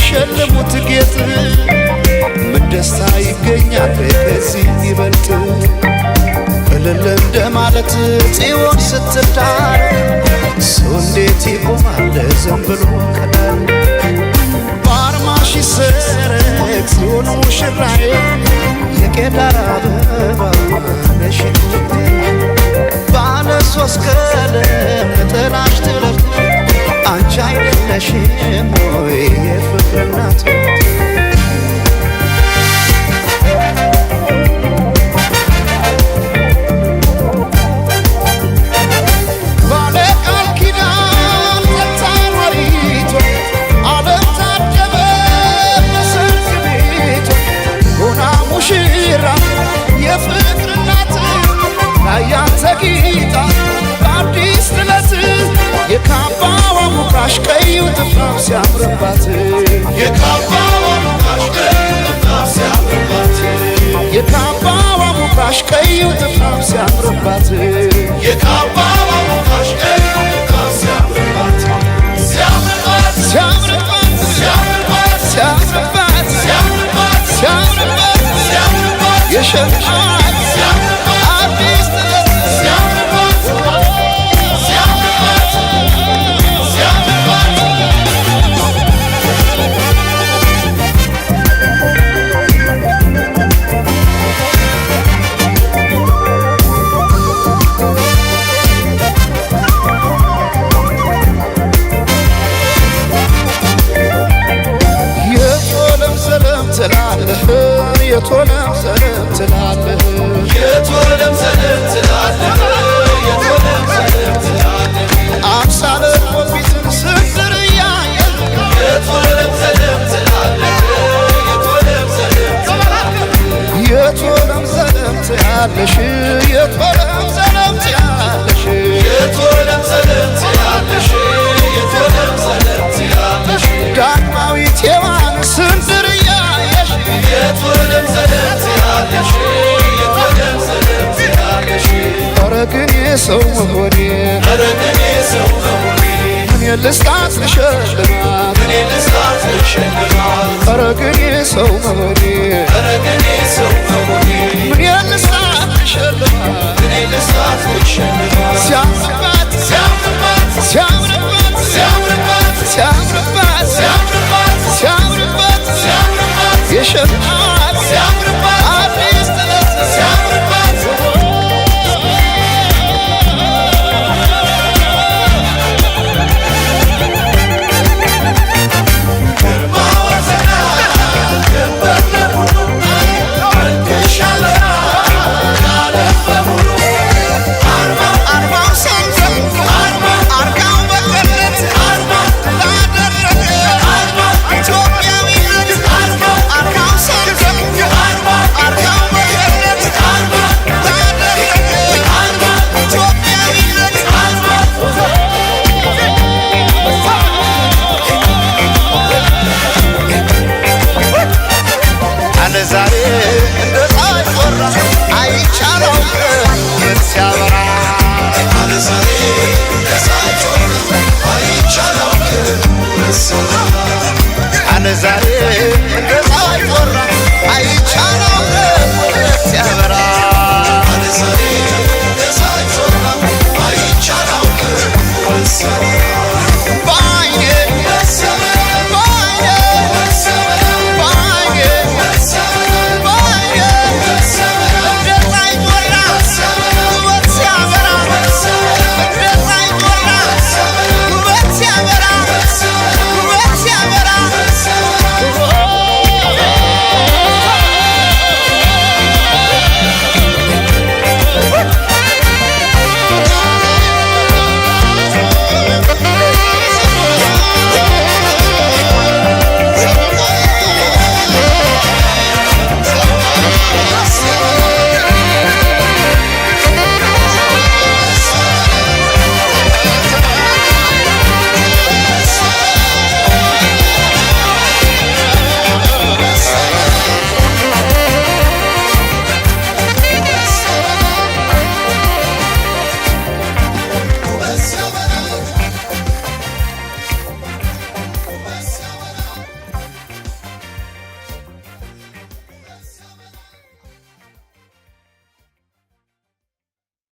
ሸልሙት ጌጥ ምን ደስታ ይገኛል ከዚህ ይበልጥ እልል እንደማለት ጽዮን ስትዳር ሰው እንዴት ይቆማል ዝም ብሎ ከዳር በአርማሽ ይሰረቅ ጽዮን ሙሽራዬ የቄዳር አበባ ነሽ ባለ ሶስት ቀለም ነጠላሽ ትለብጥ አንቺ አይደለሽም ወይ የፍቅር እናት ባለ ቃል ኪዳን ተታወሪቶ ዓለም ታደበ በሰርግ ቤቶ ሆና ሙሽራ የፍቅር እናት ላያንተ ጌታ በአዲስ ጥለት የካባዋ ሙቃሽ ቀዩ ጥፍራፍ ሲያምርባት የካባዋ ሙቃሽ ቀዩ ጥፍራፍ ሲያምርባት የካባዋ ሙቃሽ ቀዩ ጥፍራፍ ሲያምርባት የካባዋ ሙቃሽ ቀዩ ጥፍራፍ ሲያምርባት ሲያምርባት ሲያምርባት ሲያምርባት ሲያምርባት ሲያምርባት ሲያምርባት ሲያምርባት የሸምዓት አዲስ ጥለት ሲያምርባት የቶለም ሰለም ትላለህ የቶለም ሰለም ትላለህ የቶለም ሰለም ትላለህ አምሳለ ሞቢትን ስንድር ያየህ የቶለም ሰለም ትላለህ የቶለም ሰለም ትላለህ የቶለም ሰለም ትያለሽ የቶለም ሰለም ትያለሽ የቶለም ሰለም ትያለሽ የቶለም ሰለም ትያለሽ ዳግማዊት ሔዋን ስንድር ያየሽ የቶለም ሰለም ትያለሽ የቶለም ሰለም ትያለሽ ኧረ ግን የሰው መሆኔ ኧረ ግን የሰው መሆኔ ምን ልስጣት ልሸልማት ምን ልስጣት ልሸልማት ኧረ ግን የሰው መሆኔ ኧረ ግን የሰው